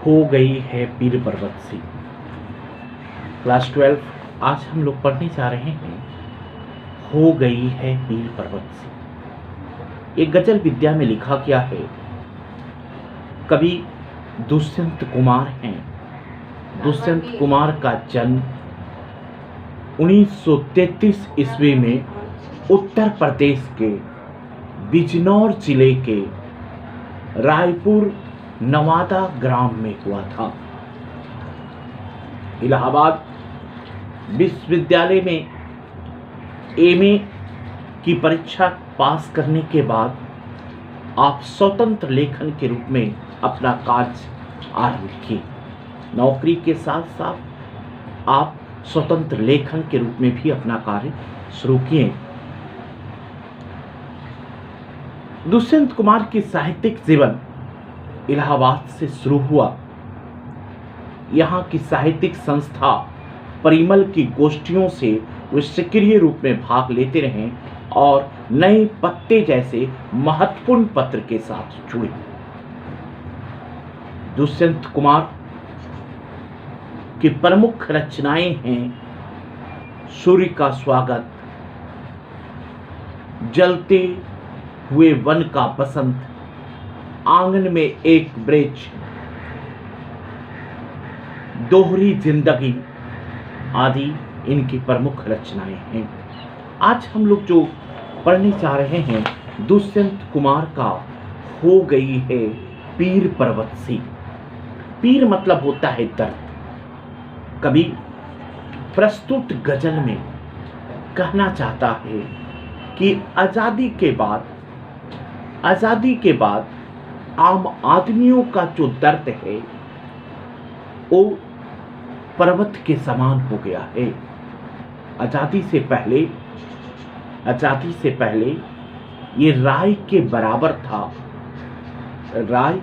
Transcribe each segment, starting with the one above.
हो गई है पीर पर्वत सी। क्लास 12 आज हम लोग पढ़ने जा रहे हैं हो गई है पीर पर्वत सी। एक गजल विद्या में लिखा गया है। कवि दुष्यंत कुमार हैं। दुष्यंत कुमार का जन्म 1933 ईस्वी में उत्तर प्रदेश के बिजनौर जिले के रायपुर नवादा ग्राम में हुआ था। इलाहाबाद विश्वविद्यालय में एमए की परीक्षा पास करने के बाद आप स्वतंत्र लेखन के रूप में अपना कार्य आरंभ किए। नौकरी के साथ साथ आप स्वतंत्र लेखन के रूप में भी अपना कार्य शुरू किए। दुष्यंत कुमार की साहित्यिक जीवन इलाहाबाद से शुरू हुआ। यहाँ की साहित्यिक संस्था परिमल की गोष्ठियों से वे सक्रिय रूप में भाग लेते रहे और नए पत्ते जैसे महत्वपूर्ण पत्र के साथ जुड़े। दुष्यंत कुमार की प्रमुख रचनाएं हैं सूर्य का स्वागत, जलते हुए वन का बसंत, आंगन में एक ब्रिज, दोहरी जिंदगी आदि इनकी प्रमुख रचनाएं हैं। आज हम लोग जो पढ़ने जा रहे हैं दुष्यंत कुमार का हो गई है पीर पर्वत सी। पीर मतलब होता है दर्द। कवि प्रस्तुत गजल में कहना चाहता है कि आजादी के बाद आम आदमियों का जो दर्द है वो पर्वत के समान हो गया है। आजादी से पहले ये राय के बराबर था। राय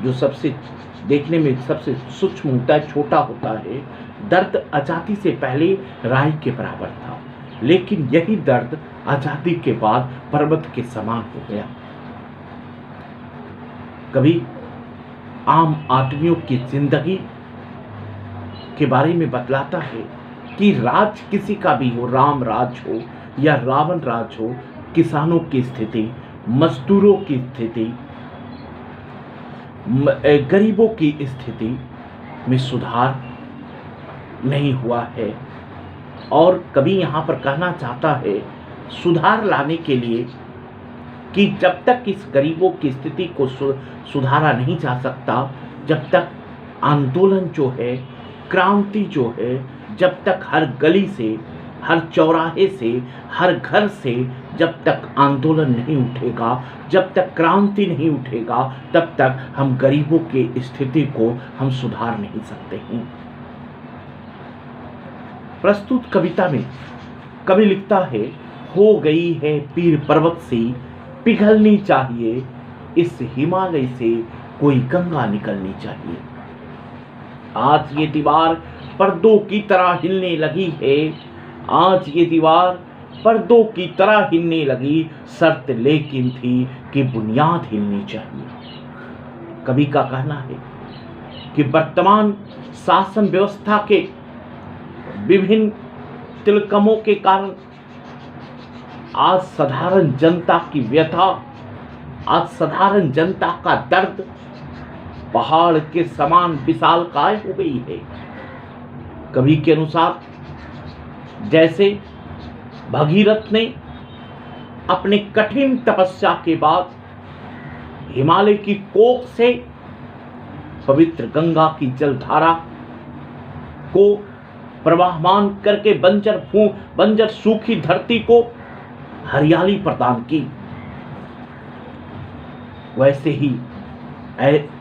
जो सबसे देखने में सबसे सूक्ष्म होता है, छोटा होता है, दर्द आजादी से पहले राय के बराबर था, लेकिन यही दर्द आजादी के बाद पर्वत के समान हो गया। कभी आम आदमियों की जिंदगी के बारे में बतलाता है कि राज किसी का भी हो, राम राज हो या रावण राज हो, किसानों की स्थिति, मजदूरों की स्थिति, गरीबों की स्थिति में सुधार नहीं हुआ है। और कभी यहाँ पर कहना चाहता है सुधार लाने के लिए कि जब तक इस गरीबों की स्थिति को सुधारा नहीं जा सकता, जब तक आंदोलन जो है, क्रांति जो है, जब तक हर गली से, हर चौराहे से, हर घर से जब तक आंदोलन नहीं उठेगा, जब तक क्रांति नहीं उठेगा, तब तक हम गरीबों की स्थिति को हम सुधार नहीं सकते हैं। प्रस्तुत कविता में कवि लिखता है हो गई है पीर पर्वत सी, पिघलनी चाहिए इस हिमालय से कोई गंगा निकलनी चाहिए। आज ये दीवार पर्दों की तरह हिलने लगी है, आज ये दीवार पर्दों की तरह हिलने लगी, शर्त लेकिन थी कि बुनियाद हिलनी चाहिए। कवि का कहना है कि वर्तमान शासन व्यवस्था के विभिन्न तिलकमों के कारण आज साधारण जनता की व्यथा, आज साधारण जनता का दर्द पहाड़ के समान विशालकाय हो गई है। कवि के अनुसार जैसे भगीरथ ने अपने कठिन तपस्या के बाद हिमालय की कोख से पवित्र गंगा की जलधारा को प्रवाहमान करके बंजर सूखी धरती को हरियाली प्रदान की,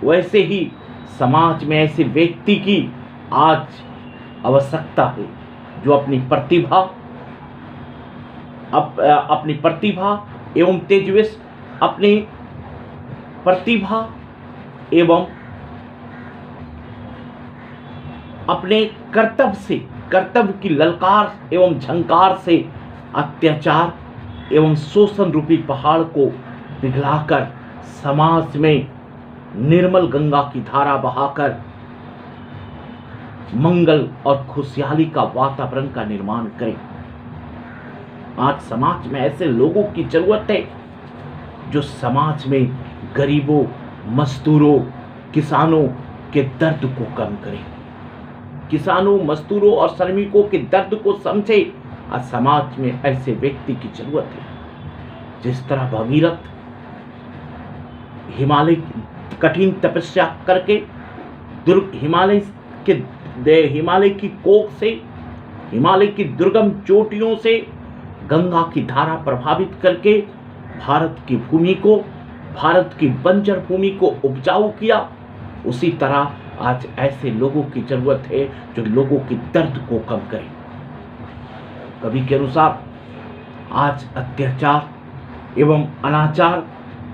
वैसे ही समाज में ऐसे व्यक्ति की आज आवश्यकता है जो अपनी प्रतिभा एवं तेजस्वी, अपनी प्रतिभा एवं अपने कर्तव्य की ललकार एवं झंकार से अत्याचार एवं शोषण रूपी पहाड़ को पिघलाकर समाज में निर्मल गंगा की धारा बहाकर मंगल और खुशहाली का वातावरण का निर्माण करें। आज समाज में ऐसे लोगों की जरूरत है जो समाज में गरीबों, मजदूरों, किसानों के दर्द को कम करें, किसानों, मजदूरों और श्रमिकों के दर्द को समझे। आज समाज में ऐसे व्यक्ति की जरूरत है। जिस तरह भगीरथ हिमालय कठिन तपस्या करके हिमालय की कोख से, हिमालय की दुर्गम चोटियों से गंगा की धारा प्रभावित करके भारत की भूमि को, भारत की बंजर भूमि को उपजाऊ किया, उसी तरह आज ऐसे लोगों की जरूरत है जो लोगों की दर्द को कम करें। कवि के अनुसार आज अत्याचार एवं अनाचार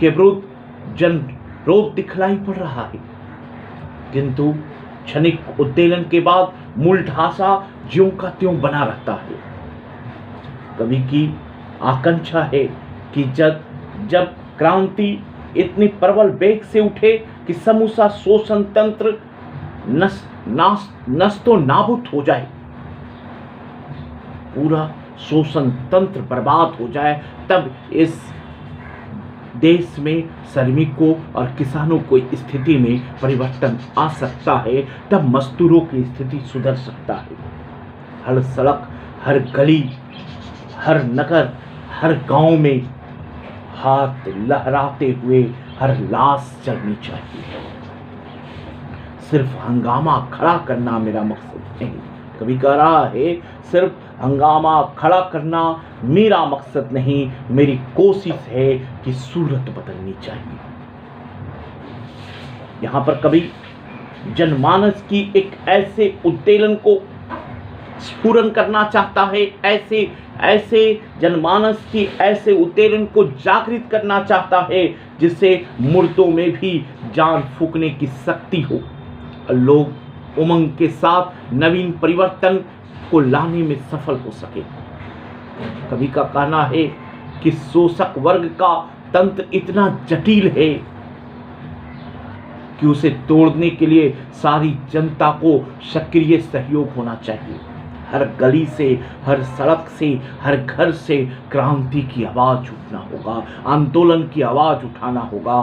के विरुद्ध जन रोष दिखलाई पड़ रहा है, किंतु क्षणिक उत्तेलन के बाद मूल ढांचा ज्यों का त्यों बना रहता है। कवि की आकांक्षा है कि जब क्रांति इतनी प्रबल वेग से उठे कि समूचा शोषण तंत्र नष्टो नाबूद हो जाए, पूरा शोषण तंत्र बर्बाद हो जाए, तब इस देश में श्रमिकों और किसानों की स्थिति में परिवर्तन आ सकता है, तब मजदूरों की स्थिति सुधर सकता है। हर सड़क, हर गली, हर नगर, हर गांव में हाथ लहराते हुए हर लाश चलनी चाहिए। सिर्फ हंगामा खड़ा करना मेरा मकसद नहीं। कभी कह रहा है सिर्फ हंगामा खड़ा करना मेरा मकसद नहीं, मेरी कोशिश है कि सूरत बदलनी चाहिए। यहां पर कभी जनमानस की एक ऐसे उत्तेलन को स्फुरन करना चाहता है, ऐसे जनमानस की ऐसे उत्तेलन को जागृत करना चाहता है जिससे मुर्दों में भी जान फूंकने की शक्ति हो, लोग उमंग के साथ नवीन परिवर्तन को लाने में सफल हो सके। कवि का कहना है कि शोषक वर्ग का तंत्र इतना जटिल है कि उसे तोड़ने के लिए सारी जनता को सक्रिय सहयोग होना चाहिए। हर गली से, हर सड़क से, हर घर से क्रांति की आवाज उठना होगा, आंदोलन की आवाज उठाना होगा।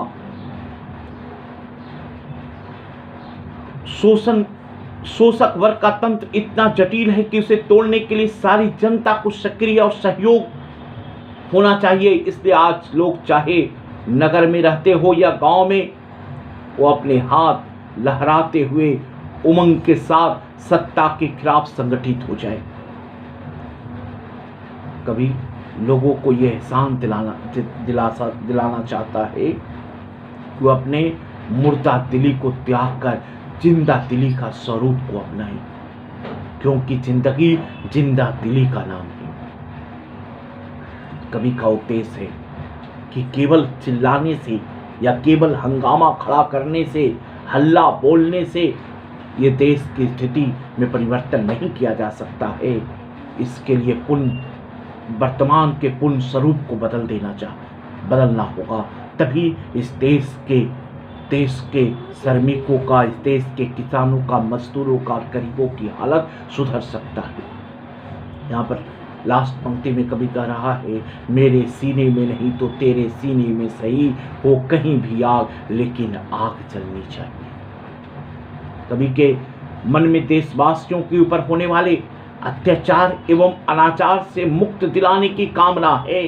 शोषक वर्ग का तंत्र इतना जटिल है कि उसे तोड़ने के लिए सारी जनता को सक्रिय और सहयोग होना चाहिए। इसलिए आज लोग चाहे नगर में रहते हो या गांव में, वो अपने हाथ लहराते हुए उमंग के साथ सत्ता के खिलाफ संगठित हो जाए। कभी लोगों को यह एहसान दिलाना चाहता है कि वो अपने मुर्दा दिली को त्याग कर जिंदा दिली का स्वरूप को अपनाएं, क्योंकि जिंदगी जिंदा दिली का नाम है। कवि का उपदेश है कि केवल चिल्लाने से या केवल हंगामा खड़ा करने से, हल्ला बोलने से ये देश की स्थिति में परिवर्तन नहीं किया जा सकता है। इसके लिए वर्तमान के पूर्ण स्वरूप को बदलना होगा, तभी इस देश के श्रमिकों का, इस देश के किसानों का, मजदूरों का, गरीबों की हालत सुधर सकता है। यहाँ पर लास्ट पंक्ति में कवि कह रहा है, मेरे सीने में नहीं तो तेरे सीने में सही हो कहीं भी आग, लेकिन आग जलनी चाहिए। कवि के मन में देशवासियों के ऊपर होने वाले अत्याचार एवं अनाचार से मुक्त दिलाने की कामना है।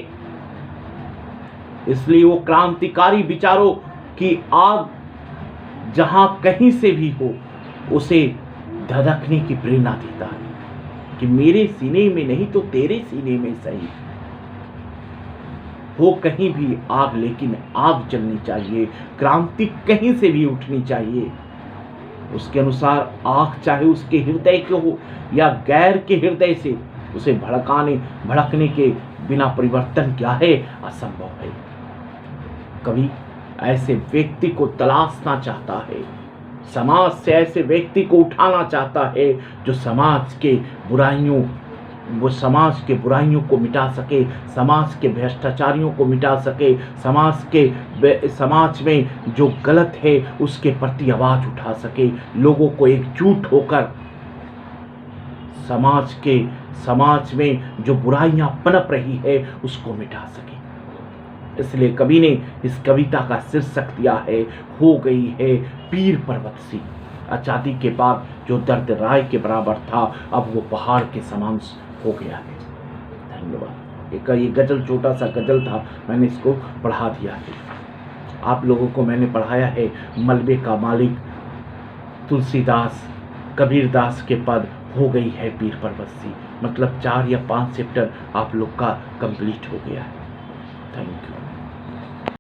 इसलिए वो क्रांतिकारी विचारों की आग जहां कहीं से भी हो, उसे धधकने की प्रेरणा देता है कि मेरे सीने में नहीं तो तेरे सीने में सही हो कहीं भी आग, लेकिन आग जलनी चाहिए। क्रांति कहीं से भी उठनी चाहिए। उसके अनुसार आग चाहे उसके हृदय के हो या गैर के हृदय से, उसे भड़कने के बिना परिवर्तन क्या है, असंभव है। कवि ऐसे व्यक्ति को तलाशना चाहता है, समाज से ऐसे व्यक्ति को उठाना चाहता है जो समाज के बुराइयों वो समाज के बुराइयों को मिटा सके, समाज के भ्रष्टाचारियों को मिटा सके, समाज में जो गलत है उसके प्रति आवाज़ उठा सके, लोगों को एकजुट होकर समाज में जो बुराइयां पनप रही है उसको मिटा सके। इसलिए कवि ने इस कविता का शीर्षक दिया है, हो गई है पीर पर्वत सी। आज़ादी के बाद जो दर्द राय के बराबर था अब वो पहाड़ के समान हो गया है। धन्यवाद। ये गजल छोटा सा गजल था, मैंने इसको पढ़ा दिया है। आप लोगों को मैंने पढ़ाया है मलबे का मालिक तुलसीदास कबीरदास के पद, हो गई है पीर पर्वत सी। मतलब 4 या 5 चैप्टर आप लोग का कंप्लीट हो गया है। Thank you.